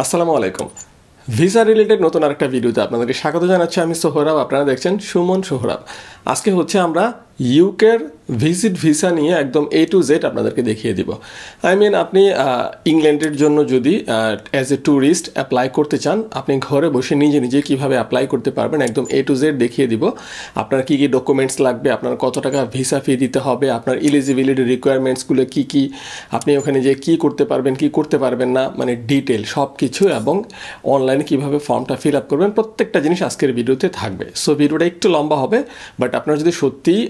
আসসালামু আলাইকুম। Visa related নতুন আরেকটা ভিডিওতে আপনাদেরকে স্বাগত জানাচ্ছি। আমি সোহরাব, আপনারা দেখছেন সুমন সোহরাব। আজকে হচ্ছে আমরা ইউকের ভিজিট ভিসা নিয়ে একদম A to Z আপনাদেরকে দেখিয়ে দিব। আপনি ইংল্যান্ডের জন্য যদি অ্যাজ এ ট্যুরিস্ট অ্যাপ্লাই করতে চান, আপনি ঘরে বসে নিজে নিজে কীভাবে অ্যাপ্লাই করতে পারবেন একদম A to Z দেখিয়ে দিব। আপনার কী কী ডকুমেন্টস লাগবে, আপনার কত টাকা ভিসা ফি দিতে হবে, আপনার এলিজিবিলিটি রিকোয়ারমেন্টসগুলো কী কী, আপনি ওখানে যে কী করতে পারবেন কী করতে পারবেন না, মানে ডিটেল সব কিছু, এবং অনলাইনে কীভাবে ফর্মটা ফিল আপ করবেন, প্রত্যেকটা জিনিস আজকের ভিডিওতে থাকবে। সো ভিডিওটা একটু লম্বা হবে, বাট আপনার যদি সত্যিই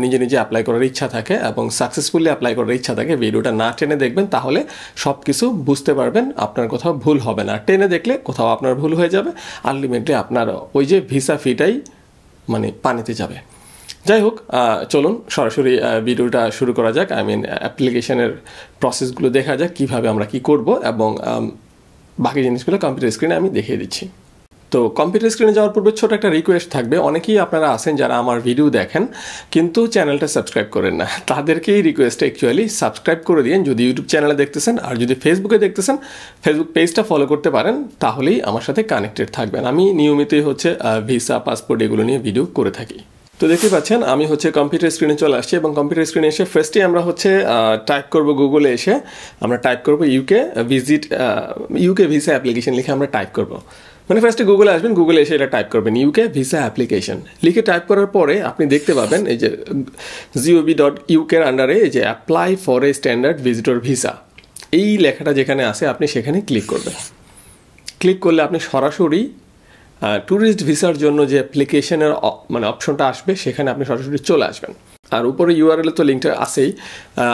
নিজে নিজে অ্যাপ্লাই করার ইচ্ছা থাকে এবং সাকসেসফুলি অ্যাপ্লাই করার ইচ্ছা থাকে, ভিডিওটা না টেনে দেখবেন, তাহলে সব কিছু বুঝতে পারবেন, আপনার কোথাও ভুল হবে না। টেনে দেখলে কোথাও আপনার ভুল হয়ে যাবে, আলটিমেটলি আপনার ওই যে ভিসা ফিটাই মানে পানিতে যাবে। যাই হোক, চলুন সরাসরি ভিডিওটা শুরু করা যাক। অ্যাপ্লিকেশনের প্রসেসগুলো দেখা যাক, কীভাবে আমরা কি করব, এবং বাকি জিনিসগুলো কম্পিউটার স্ক্রিনে আমি দেখিয়ে দিচ্ছি। তো কম্পিউটার স্ক্রিনে যাওয়ার পূর্বে ছোট একটা রিকোয়েস্ট থাকবে। অনেকেই আপনারা আছেন যারা আমার ভিডিও দেখেন কিন্তু চ্যানেলটা সাবস্ক্রাইব করেন না, তাদেরকেই রিকোয়েস্ট অ্যাকচুয়ালি সাবস্ক্রাইব করে দিন যদি ইউটিউব চ্যানেলে দেখতেছেন। আর যদি ফেসবুকে দেখতেছেন, ফেসবুক পেজটা ফলো করতে পারেন, তাহলেই আমার সাথে কানেক্টেড থাকবেন। আমি নিয়মিতই হচ্ছে ভিসা, পাসপোর্ট এগুলো নিয়ে ভিডিও করে থাকি। তো দেখতে পাচ্ছেন আমি হচ্ছে কম্পিউটার স্ক্রিনে চলে আসছি, এবং কম্পিউটার স্ক্রিনে এসে ফার্স্টে আমরা হচ্ছে টাইপ করব, গুগলে এসে আমরা টাইপ করব ইউকে ভিসা অ্যাপ্লিকেশন লিখে আমরা টাইপ করব। মানে ফার্স্টে গুগলে আসবেন, গুগলে এসে এটা টাইপ করবেন ইউকে ভিসা অ্যাপ্লিকেশন লিখে টাইপ করার পরে আপনি দেখতে পাবেন এই যে gov.uk এর আন্ডারে এই যে apply for a standard visitor visa, এই লেখাটা যেখানে আছে আপনি সেখানে ক্লিক করবেন। ক্লিক করলে আপনি সরাসরি ট্যুরিস্ট ভিসার জন্য যে অ্যাপ্লিকেশনের মানে অপশনটা আসবে সেখানে আপনি সরাসরি চলে আসবেন। আর উপরে ইউআরএল তো লিঙ্কটা আছেই,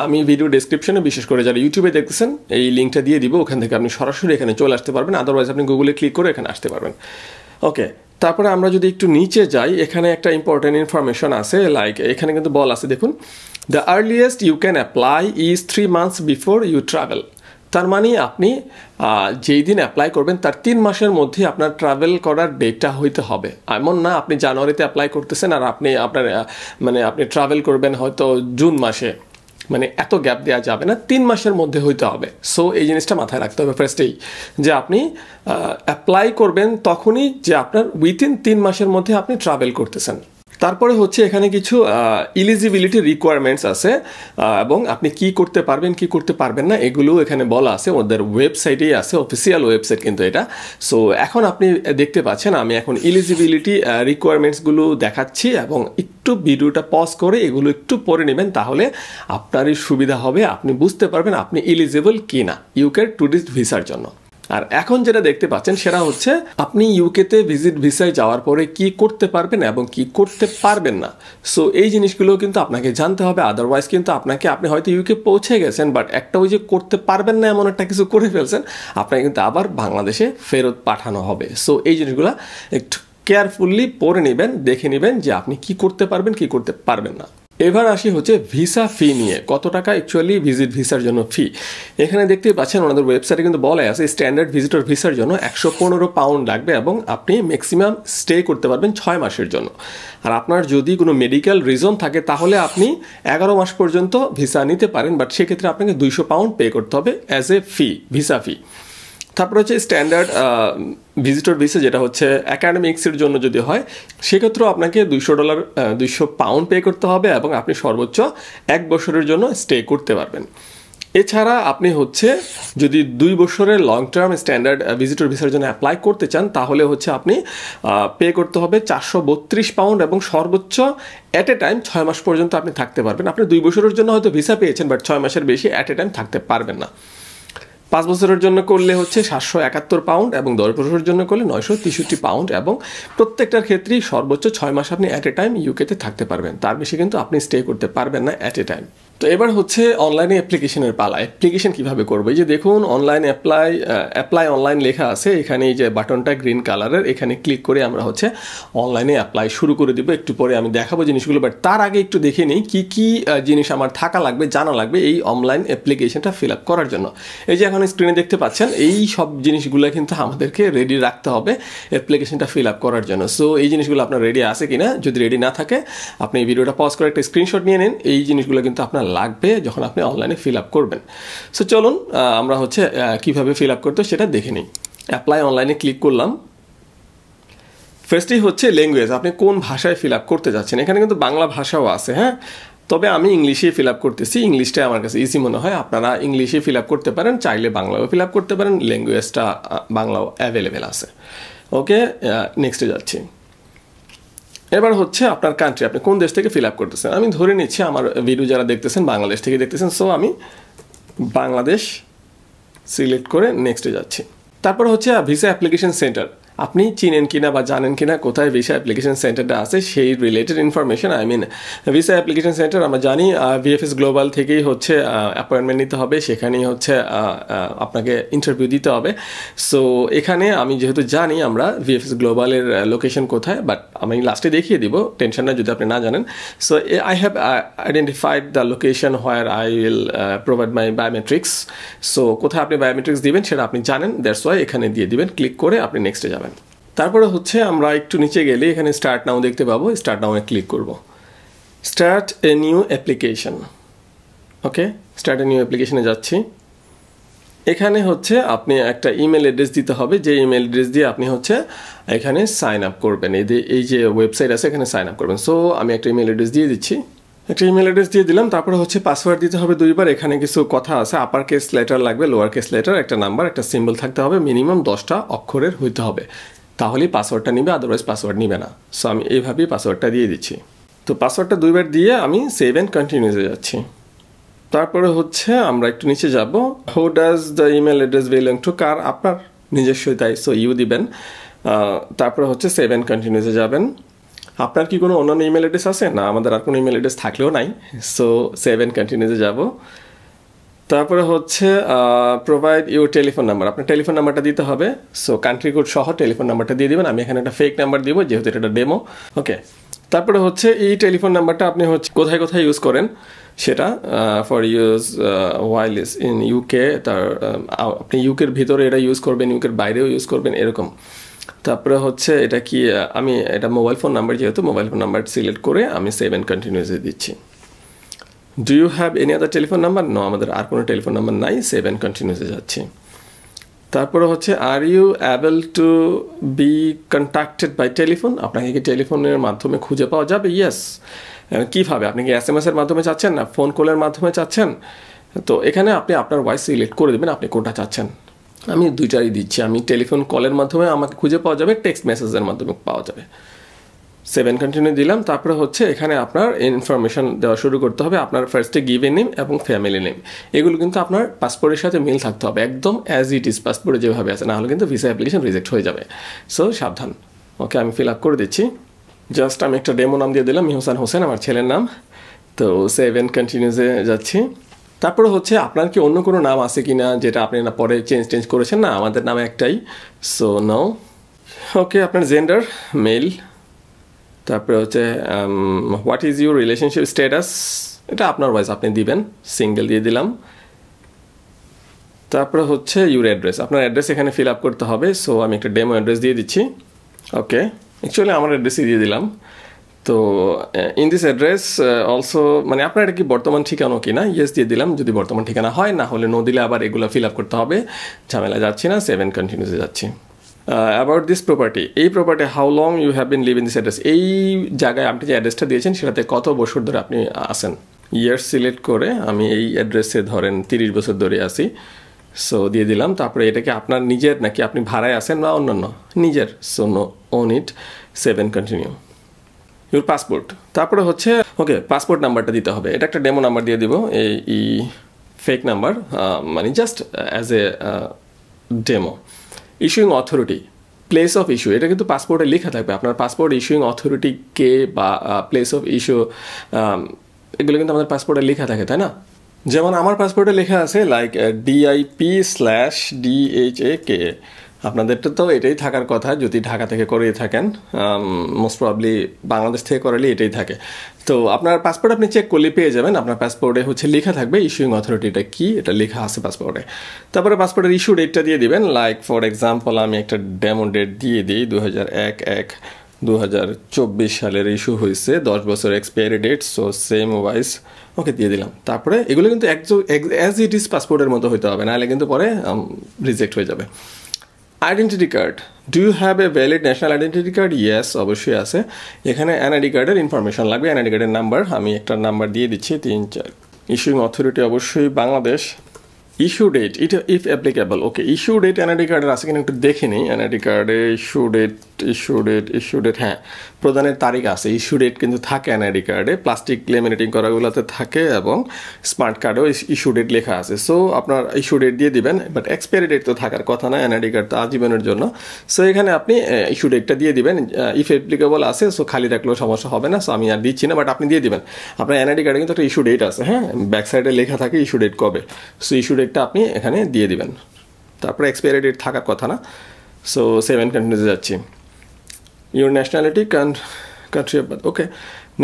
আমি ভিডিও ডেসক্রিপশনে বিশেষ করে যারা ইউটিউবে দেখতেছেন এই লিঙ্কটা দিয়ে দিব, ওখান থেকে আপনি সরাসরি এখানে চলে আসতে পারবেন। আদারওয়াইজ আপনি গুগলে ক্লিক করে এখানে আসতে পারবেন। ওকে, তারপরে আমরা যদি একটু নিচে যাই, এখানে একটা ইম্পর্টেন্ট ইনফরমেশন আছে, লাইক এখানে কিন্তু বল আছে, দেখুন, the earliest you can apply is 3 months before you travel. তার মানে আপনি যেই দিন অ্যাপ্লাই করবেন তার 3 মাসের মধ্যে আপনার ট্রাভেল করার ডেটটা হইতে হবে। এমন না আপনি জানুয়ারিতে অ্যাপ্লাই করতেছেন আর আপনি ট্রাভেল করবেন হয়তো জুন মাসে, মানে এত গ্যাপ দেওয়া যাবে না, 3 মাসের মধ্যে হইতে হবে। সো এই জিনিসটা মাথায় রাখতে হবে ফার্স্টেই, যে আপনি অ্যাপ্লাই করবেন তখনই যে আপনার উইথিন 3 মাসের মধ্যে আপনি ট্রাভেল করতেছেন। তারপরে হচ্ছে এখানে কিছু এলিজিবিলিটি রিকোয়ারমেন্টস আছে, এবং আপনি কি করতে পারবেন কি করতে পারবেন না এগুলো এখানে বলা আছে, ওদের ওয়েবসাইটেই আছে, অফিসিয়াল ওয়েবসাইট কিন্তু এটা। সো এখন আপনি দেখতে পাচ্ছেন আমি এখন এলিজিবিলিটি রিকোয়ারমেন্টসগুলো দেখাচ্ছি, এবং একটু ভিডিওটা পজ করে এগুলো একটু পড়ে নেবেন, তাহলে আপনারই সুবিধা হবে, আপনি বুঝতে পারবেন আপনি এলিজিবল কি না ইউকের ট্যুরিস্ট ভিসার জন্য। আর এখন যেটা দেখতে পাচ্ছেন সেটা হচ্ছে আপনি ইউকেতে ভিজিট ভিসায় যাওয়ার পরে কি করতে পারবেন এবং কি করতে পারবেন না। সো এই জিনিসগুলো কিন্তু আপনাকে জানতে হবে, আদারওয়াইজ কিন্তু আপনি হয়তো ইউকে পৌঁছে গেছেন, বাট একটা ওই যে করতে পারবেন না এমন একটা কিছু করে ফেলছেন, আপনাকে কিন্তু আবার বাংলাদেশে ফেরত পাঠানো হবে। সো এই জিনিসগুলো একটু কেয়ারফুলি পড়ে নেবেন, দেখে নেবেন যে আপনি কি করতে পারবেন কি করতে পারবেন না। এবার আসি হচ্ছে ভিসা ফি নিয়ে, কত টাকা অ্যাকচুয়ালি ভিজিট ভিসার জন্য ফি। এখানে দেখতেই পাচ্ছেন ওনাদের ওয়েবসাইটে কিন্তু বলা আছে স্ট্যান্ডার্ড ভিজিটর ভিসার জন্য 115 পাউন্ড লাগবে, এবং আপনি ম্যাক্সিমাম স্টে করতে পারবেন 6 মাসের জন্য। আর আপনার যদি কোনো মেডিকেল রিজন থাকে তাহলে আপনি 11 মাস পর্যন্ত ভিসা নিতে পারেন, বাট সেক্ষেত্রে আপনাকে 200 পাউন্ড পে করতে হবে অ্যাজ এ ফি, ভিসা ফি। তারপর হচ্ছে স্ট্যান্ডার্ড ভিজিটর ভিসা, যেটা হচ্ছে অ্যাকাডেমিক্সের জন্য যদি হয় সেক্ষেত্রেও আপনাকে $200 পাউন্ড পে করতে হবে, এবং আপনি সর্বোচ্চ 1 বছরের জন্য স্টে করতে পারবেন। এছাড়া আপনি হচ্ছে যদি 2 বছরের লং টার্ম স্ট্যান্ডার্ড ভিজিটর ভিসার জন্য অ্যাপ্লাই করতে চান তাহলে হচ্ছে আপনি পে করতে হবে 432 পাউন্ড, এবং সর্বোচ্চ অ্যাট এ টাইম 6 মাস পর্যন্ত আপনি থাকতে পারবেন। আপনি 2 বছরের জন্য হয়তো ভিসা পেয়েছেন, বাট 6 মাসের বেশি অ্যাট এ টাইম থাকতে পারবেন না। 5 বছরের জন্য করলে হচ্ছে 771 পাউন্ড, এবং 10 বছরের জন্য করলে 963 পাউন্ড, এবং প্রত্যেকটার ক্ষেত্রেই সর্বোচ্চ 6 মাস আপনি অ্যাট এ টাইম ইউকেতে থাকতে পারবেন, তার বেশি কিন্তু আপনি স্টে করতে পারবেন না অ্যাট এ টাইম। তো এবার হচ্ছে অনলাইনে অ্যাপ্লিকেশনের পালা। অ্যাপ্লিকেশন কীভাবে করবো, এই যে দেখুন অনলাইনে অ্যাপ্লাই অনলাইন লেখা আছে, এখানে এই যে বাটনটা গ্রিন কালারের, এখানে ক্লিক করে আমরা হচ্ছে অনলাইনে অ্যাপ্লাই শুরু করে দিব। একটু পরে আমি দেখাবো জিনিসগুলো, বাট তার আগে একটু দেখে নিই কী কী জিনিস আমার থাকা লাগবে, জানা লাগবে এই অনলাইন অ্যাপ্লিকেশনটা ফিল আপ করার জন্য। এই যে এখন স্ক্রিনে দেখতে পাচ্ছেন এই সব জিনিসগুলো কিন্তু আমাদেরকে রেডি রাখতে হবে অ্যাপ্লিকেশনটা ফিল আপ করার জন্য। সো এই জিনিসগুলো আপনার রেডি আছে কিনা, যদি রেডি না থাকে আপনি এই ভিডিওটা পজ করে একটা স্ক্রিনশট নিয়ে নিন, এই জিনিসগুলো কিন্তু আপনার লাগবে যখন আপনি অনলাইনে ফিল আপ করবেন। সো চলুন আমরা হচ্ছে কিভাবে ফিল আপ করতে সেটা দেখে নিই। অ্যাপ্লাই অনলাইনে ক্লিক করলাম। ফার্স্টেই হচ্ছে ল্যাঙ্গুয়েজ, আপনি কোন ভাষায় ফিল আপ করতে যাচ্ছেন। এখানে কিন্তু বাংলা ভাষাও আছে, হ্যাঁ, তবে আমি ইংলিশে ফিল আপ করতেছি, ইংলিশটা আমার কাছে ইজি মনে হয়। আপনারা ইংলিশে ফিল আপ করতে পারেন, চাইলে বাংলাও ফিল আপ করতে পারেন, ল্যাঙ্গুয়েজটা বাংলাও অ্যাভেলেবেল আছে। ওকে, নেক্সটে যাচ্ছি। এবার হচ্ছে আপনার কান্ট্রি, আপনি কোন দেশ থেকে ফিল আপ করতেছেন। আমি ধরে নিচ্ছি আমার ভিডিও যারা দেখতেছেন বাংলাদেশ থেকে দেখতেছেন, সো আমি বাংলাদেশ সিলেক্ট করে নেক্সটে যাচ্ছি। তারপর হচ্ছে ভিসা অ্যাপ্লিকেশন সেন্টার, আপনি চিনেন কিনা বা জানেন কিনা কোথায় ভিসা অ্যাপ্লিকেশন সেন্টারটা আছে সেই related information. I mean visa application centre আমরা জানি ভিএফএস গ্লোবাল থেকেই হচ্ছে অ্যাপয়েন্টমেন্ট নিতে হবে, সেখানেই হচ্ছে আপনাকে ইন্টারভিউ দিতে হবে। সো এখানে আমি যেহেতু জানি আমরা ভিএফএস গ্লোবালের লোকেশন কোথায়, বাট আমি লাস্টে দেখিয়ে দিব, টেনশন না যদি আপনি না জানেন। So I have identified the location where I will provide my biometrics. So কোথায় আপনি বায়োমেট্রিক্স দিবেন সেটা আপনি জানেন, দ্যাটস ওয়াই এখানে দিয়ে দিবেন, ক্লিক করে আপনি নেক্সটে যাবেন। তারপরে হচ্ছে আমরা একটু নিচে গেলে এখানে স্টার্ট নাও দেখতে পাবো, স্টার্ট নাও ক্লিক করব। Start a new application. Okay, start a new অ্যাপ্লিকেশনে যাচ্ছি। এখানে হচ্ছে আপনি একটা ইমেল অ্যাড্রেস দিতে হবে, যে ইমেল অ্যাড্রেস দিয়ে আপনি হচ্ছে এখানে সাইন আপ করবেন। এই যে ওয়েবসাইট আছে এখানে সাইন আপ করবেন। সো আমি একটা ইমেল অ্যাড্রেস দিয়ে দিচ্ছি, একটা ইমেল অ্যাড্রেস দিয়ে দিলাম। তারপরে হচ্ছে পাসওয়ার্ড দিতে হবে 2বার। এখানে কিছু কথা আছে, আপার কেস লেটার লাগবে, লোয়ার কেস লেটার, একটা নাম্বার, একটা সিম্বল থাকতে হবে, মিনিমাম 10টা অক্ষরের হইতে হবে, তাহলেই পাসওয়ার্ডটা নিবে, আদারওয়াইজ পাসওয়ার্ড নিবে না। সো আমি এইভাবেই পাসওয়ার্ডটা দিয়ে দিচ্ছি। তো পাসওয়ার্ডটা 2বার দিয়ে আমি সেভ অ্যান্ড কন্টিনিউতে যাচ্ছি। তারপরে হচ্ছে আমরা একটু নিচে যাব, who does the email address belong to, কার, আপনার নিজস্বই, তাই সো ইউ দিবেন। তারপরে হচ্ছে সেভ অ্যান্ড কন্টিনিউতে যাবেন। আপনার কি কোনো অন্যান্য ইমেল অ্যাড্রেস আছে? না, আমাদের আর কোনো ইমেল অ্যাড্রেস থাকলেও নাই। সো সেভ অ্যান্ড কন্টিনিউতে যাব। তারপরে হচ্ছে প্রোভাইড ইউর টেলিফোন নাম্বার, আপনার টেলিফোন নাম্বারটা দিতে হবে। সো কান্ট্রি কোড সহ টেলিফোন নাম্বারটা দিয়ে দিবেন। আমি এখানে একটা ফেক নাম্বার দিব যেহেতু এটা ডেমো। ওকে, তারপরে হচ্ছে এই টেলিফোন নাম্বারটা আপনি হচ্ছে কোথায় কোথায় ইউজ করেন সেটা, for use while in UK, তার আপনি ইউকের ভিতরে এটা ইউজ করবেন, ইউকের বাইরেও ইউজ করবেন, এরকম। তারপরে হচ্ছে এটা কি, আমি এটা মোবাইল ফোন নাম্বার, যেহেতু মোবাইল ফোন নাম্বার সিলেক্ট করে আমি সেভ অ্যান্ড কন্টিনিউসে দিচ্ছি। Do you have any other telephone number? No, আমাদের আর কোনো টেলিফোন নাম্বার নাই, সেভ অ্যান্ড কন্টিনিউসে যাচ্ছি। তারপরে হচ্ছে are you able to be contacted by telephone, আপনাকে কি টেলিফোনের মাধ্যমে খুঁজে পাওয়া যাবে? ইয়েস। কীভাবে, আপনি কি SMS এর মাধ্যমে চাচ্ছেন না ফোন কলের মাধ্যমে চাচ্ছেন? তো এখানে আপনি আপনার ভয়েস সিলেক্ট করে দেবেন আপনি কোনটা চাচ্ছেন। আমি 2টাই দিচ্ছি, আমি টেলিফোন কলের মাধ্যমে আমাকে খুঁজে পাওয়া যাবে, টেক্সট মেসেজের মাধ্যমে পাওয়া যাবে। সেভ অ্যান্ড কন্টিনিউ দিলাম। তারপরে হচ্ছে এখানে আপনার ইনফরমেশন দেওয়া শুরু করতে হবে, আপনার ফার্স্টে গিভেন নেম এবং ফ্যামিলি নেম, এগুলো কিন্তু আপনার পাসপোর্টের সাথে মিল থাকতে হবে, একদম অ্যাজ ইট ইজ পাসপোর্টে যেভাবে আছে, না হলে কিন্তু ভিসা অ্যাপ্লিকেশন রিজেক্ট হয়ে যাবে। সো সাবধান। ওকে, আমি ফিল আপ করে দিচ্ছি। জাস্ট আমি একটা ডেমো নাম দিয়ে দিলাম, মিহসান হোসেন আমার ছেলের নাম। তো সেভ অ্যান্ড কন্টিনিউতে যাচ্ছি। তারপরে হচ্ছে আপনার কি অন্য কোনো নাম আছে কি না যেটা আপনি না পরে চেঞ্জ করেছেন? না, আমাদের নাম একটাই, সো নো। ওকে, আপনার জেন্ডার মেল। তারপরে হচ্ছে what is your relationship status, এটা আপনার ভয়েস আপনি দিবেন, সিঙ্গেল দিয়ে দিলাম। তারপরে হচ্ছে ইউর অ্যাড্রেস, আপনার অ্যাড্রেস এখানে ফিল আপ করতে হবে। সো আমি একটা ডেমো অ্যাড্রেস দিয়ে দিচ্ছি। ওকে, অ্যাকচুয়ালি আমার অ্যাড্রেসই দিয়ে দিলাম। তো ইন দিস অ্যাড্রেস অলসো, মানে আপনার এটা কি বর্তমান ঠিকানা কি না, ইয়েস দিয়ে দিলাম যদি বর্তমান ঠিকানা হয়, না হলে নো দিলে আবার এগুলো ফিল আপ করতে হবে, ঝামেলা যাচ্ছি না, সেভ অ্যান্ড কন্টিনিউতে যাচ্ছি। অ্যাবাউট দিস প্রপার্টি, এই property how long you have been live in this address, এই জায়গায় আপনি যে অ্যাড্রেসটা দিয়েছেন সেটাতে কত বছর ধরে আপনি আসেন। ইয়ার সিলেক্ট করে আমি এই অ্যাড্রেসে ধরেন 30 বছর ধরে আসি, সো দিয়ে দিলাম। তারপরে এটাকে আপনার নিজের নাকি আপনি ভাড়ায় আসেন বা অন্যান্য? নিজের, so no own it, save and continue. Your passport, তারপরে হচ্ছে ওকে পাসপোর্ট নাম্বারটা দিতে হবে, এটা একটা ডেমো নাম্বার দিয়ে দিব, এই ফেক নাম্বার, মানে just as a demo. Issuing authority, place of issue, এটা কিন্তু পাসপোর্টে লেখা থাকবে আপনার পাসপোর্ট ইস্যুইং অথরিটি কে বা প্লেস অফ ইস্যু, এগুলো কিন্তু আমাদের পাসপোর্টে লেখা থাকে, তাই না? যেমন আমার পাসপোর্টে লেখা আছে লাইক DIP/DHAK, আপনাদেরটা তো এটাই থাকার কথা যদি ঢাকা থেকে করে থাকেন, মোস্ট প্রবাবলি বাংলাদেশ থেকে করালে এটাই থাকে। তো আপনার পাসপোর্ট আপনি চেক করলে পেয়ে যাবেন, আপনার পাসপোর্টে হচ্ছে লেখা থাকবে ইস্যুইং অথরিটিটা কি, এটা লেখা আছে পাসপোর্টে। তারপরে পাসপোর্টের ইস্যু ডেটটা দিয়ে দিবেন, লাইক ফর এক্সাম্পল আমি একটা ডেমো ডেট দিয়ে দিই, 2001/1/2024 সালের ইস্যু হয়েছে, 10 বছর expiry date, so same wise okay দিয়ে দিলাম। তারপরে এগুলো কিন্তু অ্যাজ ইট ইজ পাসপোর্টের মতো হইতে হবে, নাহলে কিন্তু পরে রিজেক্ট হয়ে যাবে। Identity card, do you have a valid national identity card? Yes, অবশ্যই আছে। এখানে এনআইডি কার্ডের ইনফরমেশন লাগবে, এনআইডি কার্ডের নাম্বার, আমি একটা নাম্বার দিয়ে দিচ্ছি 3-4। ইস্যুইং অথরিটি অবশ্যই বাংলাদেশ। ইস্যু ডেট, এটা if applicable. Okay, issue date NID কার্ডের আছে কিনা একটু দেখে নিই। এনআইডি কার্ডে ইস্যু ডেট, হ্যাঁ, প্রদানের তারিখ আছে। ইস্যু ডেট কিন্তু থাকে এনআইডি কার্ডে, প্লাস্টিক লেমিনেটিং করাগুলোতে থাকে, এবং স্মার্ট কার্ডেও ইস্যু ডেট লেখা আছে। সো আপনার ইস্যু ডেট দিয়ে দিবেন, বাট এক্সপায়ারি ডেট তো থাকার কথা না, এনআইডি কার্ড তো আজীবনের জন্য। সো এখানে আপনি ইস্যু ডেটটা দিয়ে দিবেন। ইফ অ্যাপ্লিকেবল আছে, সো খালি রাখলেও সমস্যা হবে না। সো আমি আর দিচ্ছি না, বাট আপনি দিয়ে দিবেন। আপনার এনআইডি কার্ডে কিন্তু একটা ইস্যু ডেট আছে, হ্যাঁ, ব্যাক সাইডে লেখা থাকে ইস্যু ডেট কবে। সো ইস্যু ডেটটা আপনি এখানে দিয়ে দিবেন। তারপরে এক্সপায়ারি ডেট থাকার কথা না। সো 7 কন্টিনিউতে যাচ্ছি। Your nationality country of birth, okay,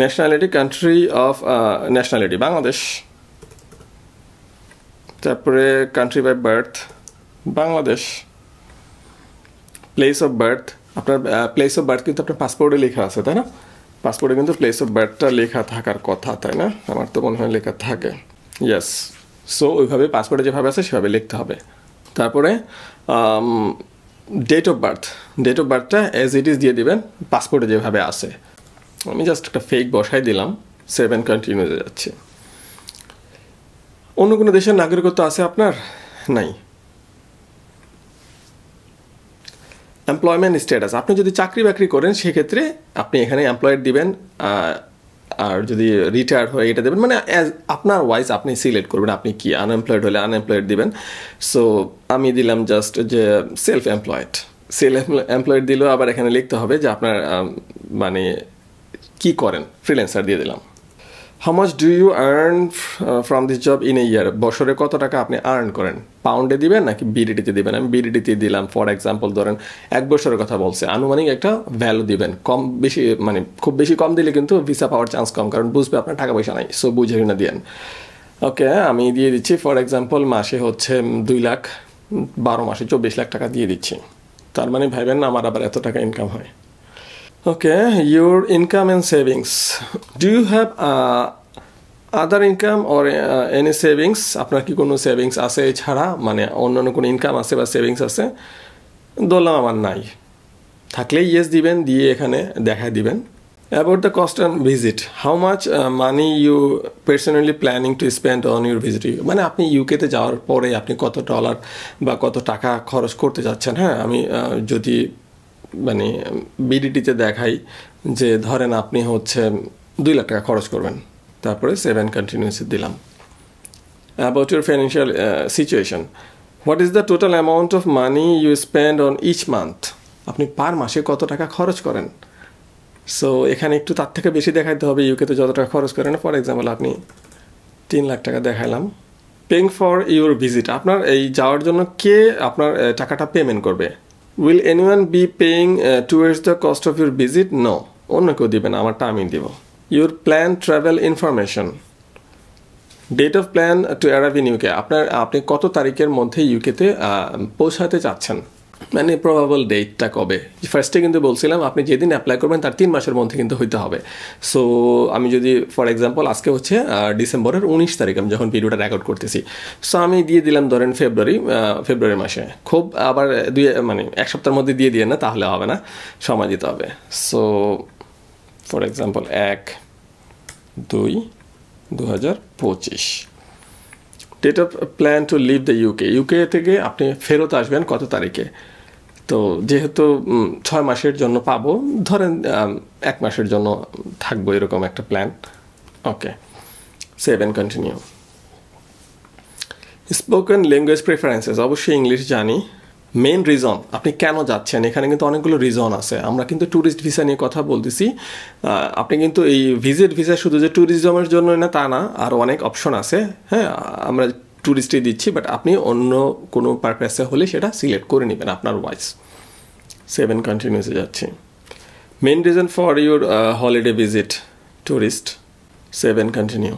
nationality country of nationality Bangladesh. তারপরে country by birth Bangladesh. Place of birth, আপনার প্লেস অফ বার্থ কিন্তু আপনার পাসপোর্টে লেখা আছে, তাই না? পাসপোর্টে কিন্তু প্লেস অফ বার্থটা লেখা থাকার কথা, তাই না? আমার তো মনে হয় লেখা থাকে। ইয়েস, সো ওইভাবে পাসপোর্টে যেভাবে আছে সেভাবে লিখতে হবে। তারপরে ডেট অফ বার্থটা অ্যাজ ইট ইজ দিয়ে দিবেন, পাসপোর্টে যেভাবে আছে। আমি জাস্ট একটা ফেক বসাই দিলাম। 7 কন্টিনিউতে যাচ্ছে। অন্য কোনো দেশের নাগরিকত্ব আছে আপনার? নাই। এমপ্লয়মেন্ট স্ট্যাটাস, আপনি যদি চাকরি বাকরি করেন সেক্ষেত্রে আপনি এখানে এমপ্লয়েড দিবেন, আর যদি রিটায়ার্ড হয়ে এটা দেবেন, মানে অ্যাজ আপনার ওয়াইজ আপনি সিলেক্ট করবেন আপনি কি। আনএমপ্লয়েড হলে আনএমপ্লয়েড দিবেন। সো আমি দিলাম জাস্ট যে সেলফ এমপ্লয়েড দিলেও আবার এখানে লিখতে হবে যে আপনার মানে কি করেন, ফ্রিল্যান্সার দিয়ে দিলাম। How much do you earn from this job in a year, বছরে কত টাকা আপনি আর্ন করেন, পাউন্ডে দিবেন নাকি বিডিটিতে দিবেন? আমি বিডিটিতে দিলাম। ফর এক্সাম্পল ধরেন 1 বছরের কথা বলছে, আনুমানিক একটা ভ্যালু দিবেন। কম বেশি, মানে খুব বেশি কম দিলে কিন্তু ভিসা পাওয়ার চান্স কম, কারণ বুঝবে আপনার টাকা পয়সা নাই। সো বুঝে কিনা দিয়েন। ওকে, আমি দিয়ে দিচ্ছি ফর এক্সাম্পল মাসে হচ্ছে 2 লাখ, 12 মাসে 24 লাখ টাকা দিয়ে দিচ্ছি। তার মানে ভাইবেন না আমার আবার এত টাকা ইনকাম হয়। Okay, your income and savings, do you have other income or any savings, আপনার কি কোনো সেভিংস আছে এছাড়া, মানে অন্যান্য কোনো ইনকাম আছে বা সেভিংস আছে? ধরলাম আমার নাই, থাকলে ইয়েস দিবেন, দিয়ে এখানে দেখায় দিবেন। About the cost and visit, how much money you personally planning to spend on your visit, মানে আপনি ইউকেতে যাওয়ার পরে আপনি কত ডলার বা কত টাকা খরচ করতে যাচ্ছেন। হ্যাঁ, আমি যদি মানে বিডিটিতে দেখাই যে ধরেন আপনি হচ্ছে 2 লাখ টাকা খরচ করবেন, তারপরে 7 কন্টিনিউসে দিলাম। About your financial situation, what is the total amount of money you spend on each month, আপনি পার মাসে কত টাকা খরচ করেন। সো এখানে একটু তার থেকে বেশি দেখাইতে হবে, ইউকেতে যত টাকা খরচ করেন। ফর এক্সাম্পল আপনি 3 লাখ টাকা দেখালাম। পেইং ফর ইউর ভিজিট, আপনার এই যাওয়ার জন্য কে আপনার টাকাটা পেমেন্ট করবে? Will anyone be paying towards the cost of your visit? No, অন্য কেউ দিবেন, আমারটা আমি দিব। Your plan travel information, date of plan to arrive in UK, আপনি কত তারিখের মধ্যে ইউকেতে পৌঁছাতে চাচ্ছেন, মানে প্রবাবল ডেটটা কবে। ফার্স্টে কিন্তু বলছিলাম আপনি যেদিন অ্যাপ্লাই করবেন তার 3 মাসের মধ্যে কিন্তু হইতে হবে। সো আমি যদি ফর এক্সাম্পল আজকে হচ্ছে ডিসেম্বরের 19 তারিখ, আমি যখন ভিডিওটা রেকর্ড করতেছি, সো আমি দিয়ে দিলাম ধরেন ফেব্রুয়ারি মাসে। খুব আবার মানে 1 সপ্তাহের মধ্যে দিয়ে না, তাহলে হবে না, সময় দিতে হবে। So for example 1/2/2025, date of plan to leave the UK থেকে আপনি ফেরত আসবেন কত তারিখে। তো যেহেতু 6 মাসের জন্য পাবো, ধরেন 1 মাসের জন্য থাকবো, এরকম একটা প্ল্যান। ওকে, 7 কন্টিনিউ। স্পোকেন ল্যাঙ্গুয়েজ প্রেফারেন্সেস, অবশ্যই ইংলিশ জানি। মেন রিজন আপনি কেন যাচ্ছেন, এখানে কিন্তু অনেকগুলো রিজন আছে। আমরা কিন্তু ট্যুরিস্ট ভিসা নিয়ে কথা বলতেছি। আপনি কিন্তু এই ভিজিট ভিসা শুধু যে ট্যুরিজমের জন্য না তা না, আরও অনেক অপশন আছে। হ্যাঁ, আমরা ট্যুরিস্টে দিচ্ছি, বাট আপনি অন্য কোনো পারপাসে হলে সেটা সিলেক্ট করে নেবেন আপনার ওয়াইজ। 7 কন্টিনিউসে যাচ্ছি। Main reason for your holiday visit, tourist. 7 continue.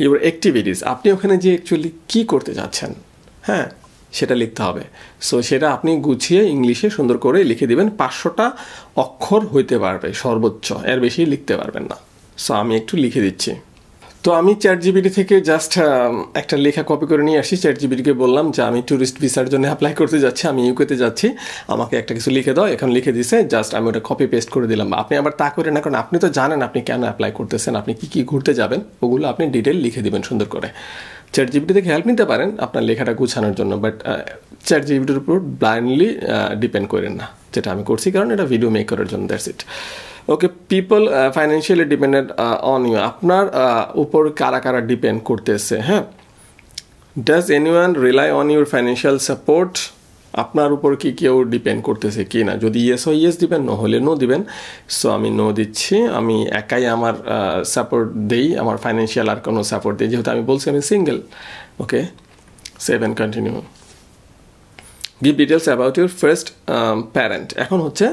Your activities, আপনি ওখানে যে অ্যাকচুয়ালি কী করতে যাচ্ছেন, হ্যাঁ, সেটা লিখতে হবে। সো সেটা আপনি গুছিয়ে ইংলিশে সুন্দর করে লিখে দিবেন। 500টা অক্ষর হইতে পারবে সর্বোচ্চ, এর বেশি লিখতে পারবেন না। সো আমি একটু লিখে দিচ্ছি। তো আমি চ্যাটজিপিটি থেকে জাস্ট একটা লেখা কপি করে নিয়ে আসি। চ্যাটজিপিটিকে বললাম যে আমি ট্যুরিস্ট ভিসার জন্য অ্যাপ্লাই করতে যাচ্ছি, আমি ইউকেতে যাচ্ছি, আমাকে একটা কিছু লিখে দাও। এখন লিখে দিছে, জাস্ট আমি ওটা কপি পেস্ট করে দিলাম। আপনি আবার তা করে না, কারণ আপনি তো জানেন আপনি কেন অ্যাপ্লাই করতেছেন, আপনি কী কী ঘুরতে যাবেন, ওগুলো আপনি ডিটেল লিখে দিবেন সুন্দর করে। চ্যাটজিপিটি থেকে হেল্প নিতে পারেন আপনার লেখাটা গুছানোর জন্য, বাট চ্যাটজিপিটির উপর ব্লাইন্ডলি ডিপেন্ড করেন না, যেটা আমি করছি, কারণ এটা ভিডিও মেক করার জন্য। That's it. Okay, people financially dependent on you, আপনার উপর কারা কারা ডিপেন্ড করতেছে। হ্যাঁ, does anyone rely on your financial support, আপনার উপর কি কেউ ডিপেন্ড করতেছে কি না। যদি ইয়েস হয় ইয়েস দিবেন, নো হলে নো দিবেন। সো আমি নো দিচ্ছি, আমি একাই আমার সাপোর্ট দিই, আমার ফাইন্যান্সিয়াল আর কোনো সাপোর্ট দিই, যেহেতু আমি বলছি আমি single. Okay, save and continue. Give details about your first parent, এখন হচ্ছে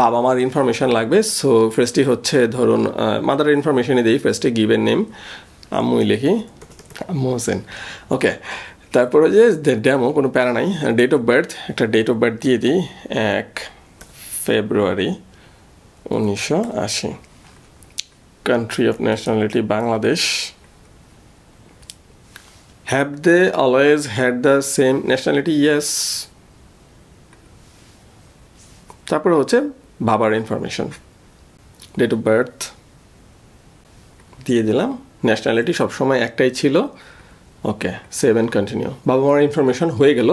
বাবা মার ইনফরমেশান লাগবে। সো ফার্স্টই হচ্ছে ধরুন মাদারের ইনফরমেশনই দিই ফার্স্টে, গিভের নেম আম্মুই লিখি, আম্মু হোসেন। ওকে, তারপরে যে ডেমো, কোনো প্যারা নাই। ডেট অফ বার্থ, একটা ডেট অফ বার্থ দিয়ে দিই, 1 ফেব্রুয়ারি 1980। Country of nationality Bangladesh. Have they always had the same nationality, yes. তারপরে হচ্ছে বাবার ইনফরমেশন, ডেট অফ বার্থ দিয়ে দিলাম, ন্যাশনালিটি সবসময় একটাই ছিল। Okay, save and continue. বাবা মার ইনফরমেশন হয়ে গেল।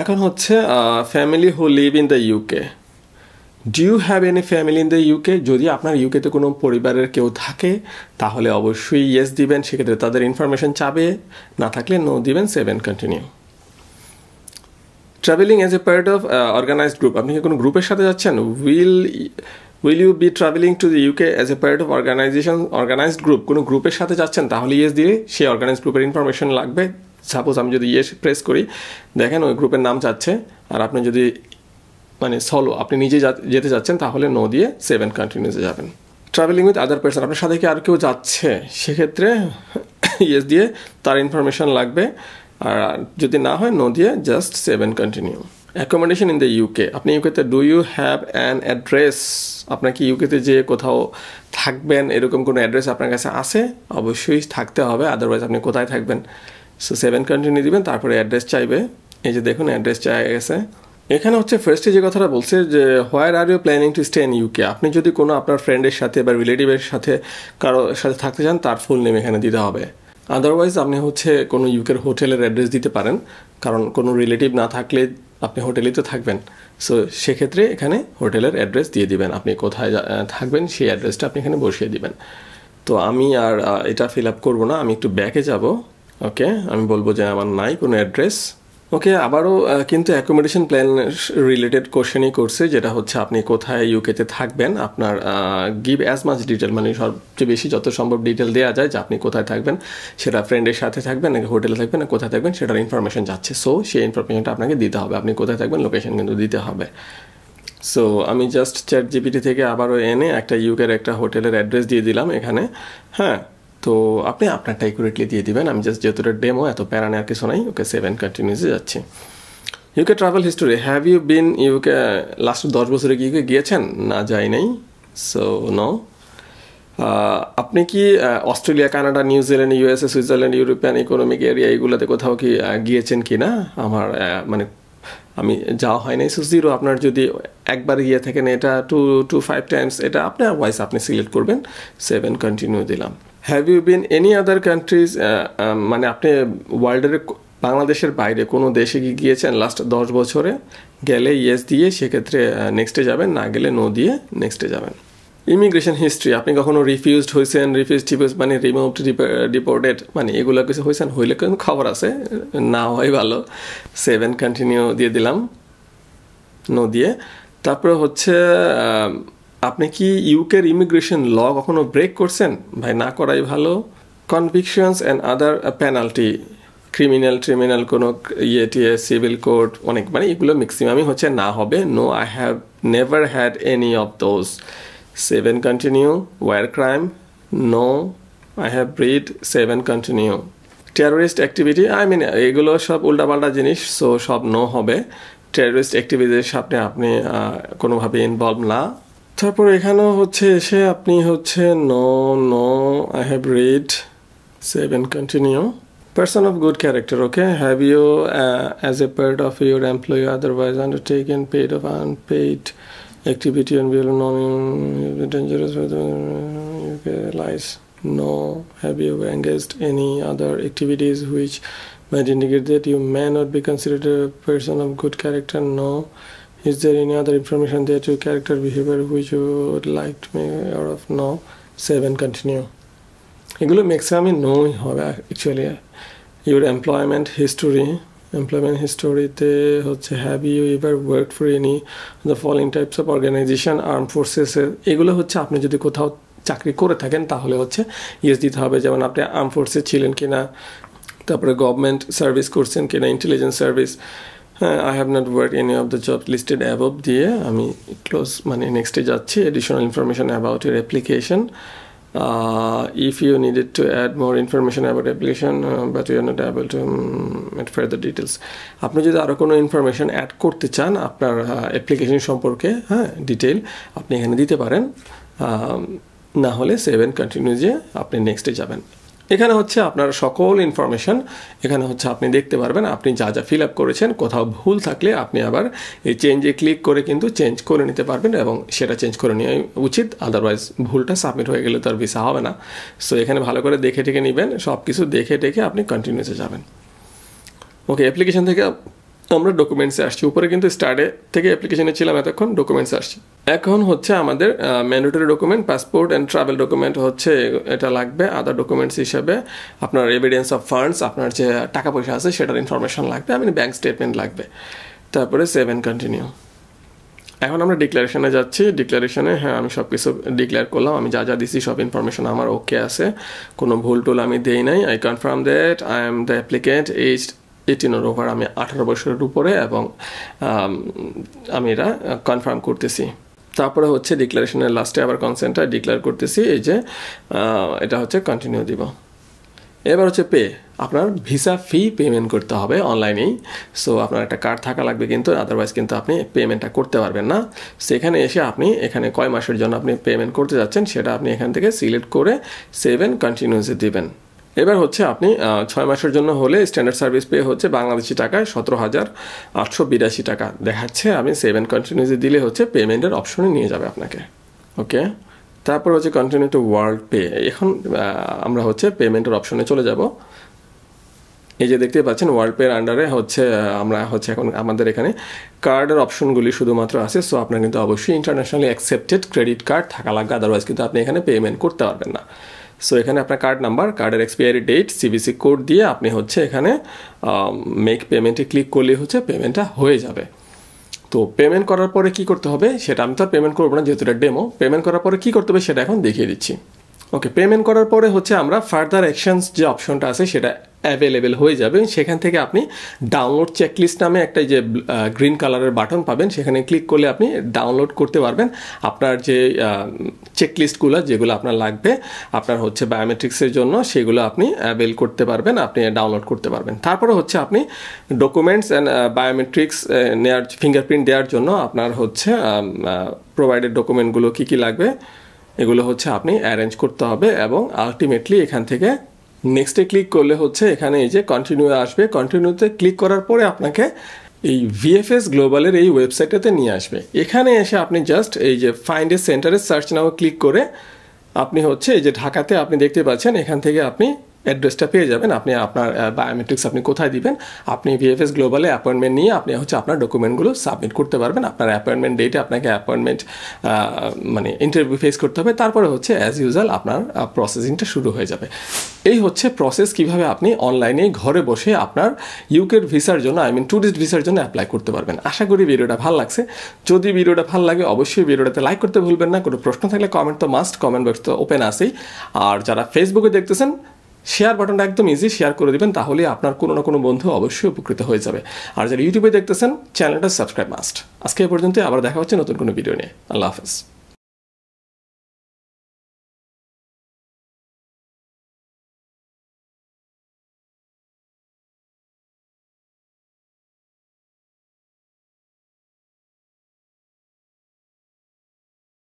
এখন হচ্ছে family who live in the UK, do you have any family in the UK, যদি আপনার ইউকেতে কোনো পরিবারের কেউ থাকে তাহলে অবশ্যই ইয়েস দিবেন, সেক্ষেত্রে তাদের ইনফরমেশন চাবে, না থাকলে নো দিবেন, save and continue. Travelling as a part of organised group, আপনি কি কোনো গ্রুপের সাথে যাচ্ছেন, will you be travelling to the UK as a part of organised group, কোনো গ্রুপের সাথে যাচ্ছেন তাহলে ইয়েস দিয়ে সেই অর্গানাইজড গ্রুপের ইনফরমেশন লাগবে। সাপোজ আমি যদি ইয়েস প্রেস করি, দেখেন ওই গ্রুপের নাম চাচ্ছে, আর আপনি যদি মানে সলো আপনি নিজে যেতে যাচ্ছেন তাহলে নো দিয়ে সেভ অ্যান্ড কন্টিনিউতে যাবেন। ট্রাভেলিং উইথ আদার পার্সন, আপনার সাথে কি আর কেউ যাচ্ছে, সেক্ষেত্রে ইয়েস দিয়ে তার ইনফরমেশন লাগবে, আর যদি না হয় নো দিয়ে just save and continue. Accommodation in the UK, আপনি ইউকেতে do you have an address, আপনার কি ইউকেতে যে কোথাও থাকবেন এরকম কোনো অ্যাড্রেস আপনার কাছে আছে, অবশ্যই থাকতে হবে, আদারওয়াইজ আপনি কোথায় থাকবেন। সো সেভ অ্যান্ড কন্টিনিউ দিবেন, তারপরে অ্যাড্রেস চাইবে, এই যে দেখুন অ্যাড্রেস চাই গেছে। এখানে হচ্ছে ফার্স্টে যে কথাটা বলছে যে where are you planning to stay in UK, আপনি যদি কোনো আপনার ফ্রেন্ডের সাথে বা রিলেটিভের সাথে কারো সাথে থাকতে চান তার ফুল নেম এখানে দিতে হবে। আদারওয়াইজ আপনি হচ্ছে কোনো ইউকের হোটেলের অ্যাড্রেস দিতে পারেন, কারণ কোনো রিলেটিভ না থাকলে আপনি হোটেলেই তো থাকবেন। সো সেক্ষেত্রে এখানে হোটেলের অ্যাড্রেস দিয়ে দিবেন, আপনি কোথায় থাকবেন সেই অ্যাড্রেসটা আপনি এখানে বসিয়ে দিবেন। তো আমি আর এটা ফিল আপ করবো না, আমি একটু ব্যাকে যাব। ওকে, আমি বলবো যে আমার নাই কোনো অ্যাড্রেস। ওকে, আবারও কিন্তু অ্যাকোমোডেশন প্ল্যান রিলেটেড কোশ্চেনই করছে, যেটা হচ্ছে আপনি কোথায় ইউকেতে থাকবেন, আপনার গিভ অ্যাজ মাচ ডিটেল, মানে সবচেয়ে বেশি যত সম্ভব ডিটেল দেওয়া যায় যে আপনি কোথায় থাকবেন, সেটা ফ্রেন্ডের সাথে থাকবেন নাকি হোটেলে থাকবেন না কোথায় থাকবেন সেটার ইনফরমেশন যাচ্ছে। সো সেই ইনফরমেশনটা আপনাকে দিতে হবে, আপনি কোথায় থাকবেন লোকেশন কিন্তু দিতে হবে। সো আমি জাস্ট চ্যাটজিপিটি থেকে আবারও এনে একটা ইউকের একটা হোটেলের অ্যাড্রেস দিয়ে দিলাম এখানে। হ্যাঁ, তো আপনি আপনারটা অ্যাকুরেটলি দিয়ে দিবেন, আমি জাস্ট যেহেতু ডেমো এত প্যারা নেওয়ার কিছু নাই। ওকে, সেভ অ্যান্ড কন্টিনিউসে যাচ্ছি। UK travel history, have you been UK, last 10 বছরে কি ইউকে গিয়েছেন, না যাই নাই, সো নো। আপনি কি Australia, Canada, New Zealand, USA, Switzerland, European economic area এগুলোতে কোথাও কি গিয়েছেন কি না, আমার মানে আমি যাওয়া হয় নাই, সো 0। আপনার যদি একবার গিয়ে থাকেন এটা 2 to 5 টাইমস, এটা আপনার ওয়াইজ আপনি সিলেক্ট করবেন, সেভ অ্যান্ড কন্টিনিউ দিলাম। Have you been any other countries, মানে আপনি ওয়ার্ল্ডের বাংলাদেশের বাইরে কোনো দেশে কি গিয়েছেন লাস্ট 10 বছরে, গেলে ইয়েস দিয়ে সেক্ষেত্রে নেক্সটে যাবেন, না গেলে নো দিয়ে নেক্সটে যাবেন। ইমিগ্রেশন হিস্ট্রি, আপনি কখনো রিফিউজড হয়েছেন, রিফিউজ মানে রিমুভড, ডিপোর্টেড, মানে এগুলো কিছু হয়েছেন, হইলে কিন্তু খবর আছে, না হয় ভালো, সেভ অ্যান্ড কন্টিনিউ দিয়ে দিলাম, নো দিয়ে। তারপরে হচ্ছে আপনি কি ইউকের ইমিগ্রেশন ল কখনো ব্রেক করছেন, ভাই না করাই ভালো। Convictions and other penalty, criminal কোনো টিএ, সিভিল কোড, অনেক, মানে এগুলো ম্যাক্সিমামই হচ্ছে না হবে, no I have never had any of those, save and continue. War crime, no I have breed, save and continue. Terrorist activity, I mean এগুলো সব উল্টাপাল্টা জিনিস, সো সব নো হবে। টেরোরিস্ট অ্যাক্টিভিটির সাথে আপনি কোনোভাবে ইনভলভ না, তারপর এখানেও হচ্ছে এসে আপনি হচ্ছে no I have read, save and continue. Person of good character, okay? Have you, as a part of your employee, otherwise undertaken paid or unpaid activity and will non-dangerous lies? No. Have you engaged any other activities which might indicate that you may not be considered a person of good character? No. Is there any other information that your character behavior which you would like to make out of? No. Save and continue. এগুলো ম্যাক্সিমামই নোই হবে actually. Your employment হিস্টোরিতে হচ্ছে have you ever work for any the following types of organisation, arm ফোর্সেসের, এগুলো হচ্ছে আপনি যদি কোথাও চাকরি করে থাকেন তাহলে হচ্ছে ইয়েস দিতে হবে, যেমন আপনি আর্ম ফোর্সে ছিলেন কিনা, তারপরে গভর্নমেন্ট সার্ভিস করছেন কিনা, intelligence service. I have not work any of the job listed above দিয়ে আমি ক্লোজ মানে নেক্সটে যাচ্ছি। Additional information about your application. If you needed to add more information about application but you are not able to add further details, আপনি যদি আরও কোনো information add করতে চান আপনার অ্যাপ্লিকেশন সম্পর্কে, ডিটেল আপনি এখানে দিতে পারেন, না হলে সেভ অ্যান্ড কন্টিনিউ যে আপনি নেক্সটে যাবেন। এখানে হচ্ছে আপনার সকল ইনফরমেশন এখানে হচ্ছে আপনি দেখতে পারবেন, আপনি যা যা ফিল আপ করেছেন, কোথাও ভুল থাকলে আপনি আবার এই চেঞ্জে ক্লিক করে কিন্তু চেঞ্জ করে নিতে পারবেন এবং সেটা চেঞ্জ করে নেওয়া উচিত, আদারওয়াইজ ভুলটা সাবমিট হয়ে গেলে তো আর ভিসা হবে না। সো এখানে ভালো করে দেখে টেকে নেবেন, সব কিছু দেখে টেকে আপনি কন্টিনিউতে যাবেন। ওকে, অ্যাপ্লিকেশন থেকে আমরা ডকুমেন্টসে আসছি, উপরে কিন্তু স্টার্টে থেকে অ্যাপ্লিকেশনে ছিলাম, এতক্ষণ ডকুমেন্টসে আসছি। এখন হচ্ছে আমাদের mandatory document passport and travel document হচ্ছে এটা লাগবে। আদার ডকুমেন্টস হিসেবে আপনার এভিডেন্স অফ ফান্ডস, আপনার যে টাকা পয়সা আছে সেটার ইনফরমেশন লাগবে, ব্যাঙ্ক স্টেটমেন্ট লাগবে। তারপরে সেভ অ্যান্ড কন্টিনিউ। এখন আমরা ডিক্লারেশনে যাচ্ছি। ডিক্লারেশনে আমি সব কিছু ডিক্লেয়ার করলাম, আমি যা যা দিছি সব ইনফরমেশন আমার ওকে আছে, কোনো ভুল টুল আমি দেই নাই। I confirm that I am the applicant age 18 or over, আমি 18 বছরের উপরে এবং আমি এটা কনফার্ম করতেছি। তারপরে হচ্ছে ডিক্লারেশনের লাস্টে আবার কনসেন্টটা ডিক্লেয়ার করতেছি, এই যে এটা হচ্ছে কন্টিনিউ দিব। এবার হচ্ছে পে, আপনার ভিসা ফি পেমেন্ট করতে হবে অনলাইনেই। সো আপনার একটা কার্ড থাকা লাগবে কিন্তু, আদারওয়াইজ কিন্তু আপনি পেমেন্টটা করতে পারবেন না। সেখানে এসে আপনি এখানে কয় মাসের জন্য আপনি পেমেন্ট করতে যাচ্ছেন সেটা আপনি এখান থেকে সিলেক্ট করে সেভ অ্যান্ড কন্টিনিউসে দিবেন। এবার হচ্ছে আপনি 6 মাসের জন্য হলে স্ট্যান্ডার্ড সার্ভিস পে হচ্ছে বাংলাদেশি টাকায় 17,882 টাকা দেখাচ্ছে। আমি সেভ অ্যান্ড কন্টিনিউসে দিলে হচ্ছে পেমেন্টের অপশনে নিয়ে যাবে আপনাকে। ওকে, তারপর হচ্ছে কন্টিনিউ টু ওয়ার্ল্ড পে। এখন আমরা হচ্ছে পেমেন্টের অপশনে চলে যাব। এই যে দেখতে পাচ্ছেন ওয়ার্ল্ড পের আন্ডারে হচ্ছে আমরা হচ্ছে এখন আমাদের এখানে কার্ডের অপশনগুলি শুধুমাত্র আছে। সো আপনার কিন্তু অবশ্যই ইন্টারন্যাশনালি অ্যাকসেপ্টেড ক্রেডিট কার্ড থাকা লাগবে, আদারওয়াইজ কিন্তু আপনি এখানে পেমেন্ট করতে পারবেন না। সো এখানে আপনার কার্ড নাম্বার, কার্ডের এক্সপায়ারি ডেট, সিভিসি কোড দিয়ে আপনি হচ্ছে এখানে মেক পেমেন্টে ক্লিক করলে হচ্ছে পেমেন্টটা হয়ে যাবে। তো পেমেন্ট করার পরে কি করতে হবে সেটা আমি তো আর পেমেন্ট করবো না, যেহেতু এটা ডেমো। পেমেন্ট করার পরে কি করতে হবে সেটা এখন দেখিয়ে দিচ্ছি। ওকে, পেমেন্ট করার পরে হচ্ছে আমরা ফার্দার অ্যাকশনস যে অপশনটা আছে সেটা অ্যাভেলেবেল হয়ে যাবে। সেখান থেকে আপনি ডাউনলোড চেকলিস্ট নামে একটা যে গ্রিন কালারের বাটন পাবেন, সেখানে ক্লিক করলে আপনি ডাউনলোড করতে পারবেন আপনার যে চেকলিস্টগুলো যেগুলো আপনার লাগবে আপনার হচ্ছে বায়োমেট্রিক্সের জন্য, সেগুলো আপনি অ্যাভেল করতে পারবেন, আপনি ডাউনলোড করতে পারবেন। তারপরে হচ্ছে আপনি ডকুমেন্টস অ্যান্ড বায়োমেট্রিক্স নেওয়ার, ফিঙ্গারপ্রিন্ট দেওয়ার জন্য আপনার হচ্ছে প্রোভাইডেড ডকুমেন্টগুলো কী কী লাগবে এগুলো হচ্ছে আপনি অ্যারেঞ্জ করতে হবে এবং আলটিমেটলি এখান থেকে নেক্সটে ক্লিক করলে হচ্ছে এখানে এই যে কন্টিনিউ আসবে। কন্টিনিউতে ক্লিক করার পরে আপনাকে এই ভিএফএস গ্লোবালের এই ওয়েবসাইটটাতে নিয়ে আসবে। এখানে এসে আপনি জাস্ট এই যে ফাইন্ড এ সেন্টারে সার্চ নাও ক্লিক করে আপনি হচ্ছে এই যে ঢাকাতে আপনি দেখতে পাচ্ছেন, এখান থেকে আপনি অ্যাড্রেসটা পেয়ে যাবেন। আপনি আপনার বায়োমেট্রিক্স আপনি কোথায় দিবেন, আপনি ভিএফএস গ্লোবালে অ্যাপয়েন্টমেন্ট নিয়ে আপনি হচ্ছে আপনার ডকুমেন্টগুলো সাবমিট করতে পারবেন। আপনার অ্যাপয়েন্টমেন্ট ডেটে আপনাকে অ্যাপয়েন্টমেন্ট মানে ইন্টারভিউ ফেস করতে হবে। তারপরে হচ্ছে অ্যাজ ইউজুয়াল আপনার প্রসেসিংটা শুরু হয়ে যাবে। এই হচ্ছে প্রসেস, কিভাবে আপনি অনলাইনে ঘরে বসে আপনার ইউকের ভিসার জন্য, আই মিন ট্যুরিস্ট ভিসার জন্য অ্যাপ্লাই করতে পারবেন। আশা করি ভিডিওটা ভালো লাগছে। যদি ভিডিওটা ভালো লাগে অবশ্যই ভিডিওটাতে লাইক করতে ভুলবেন না। কোনো প্রশ্ন থাকলে কমেন্ট তো মাস্ট, কমেন্ট বক্স তো ওপেন আছেই। আর যারা ফেসবুকে দেখতেছেন শেয়ার বাটনটা একদম ইজি, শেয়ার করে দিবেন, তাহলে আপনার কোনো না কোনো বন্ধু অবশ্যই উপকৃত হয়ে যাবে। আর যারা ইউটিউবে দেখতেছেন চ্যানেলটা সাবস্ক্রাইব মাস্ট। আজকে এই পর্যন্ত, আবার দেখা হচ্ছে নতুন কোনো ভিডিও নিয়ে। আল্লাহ হাফেজ।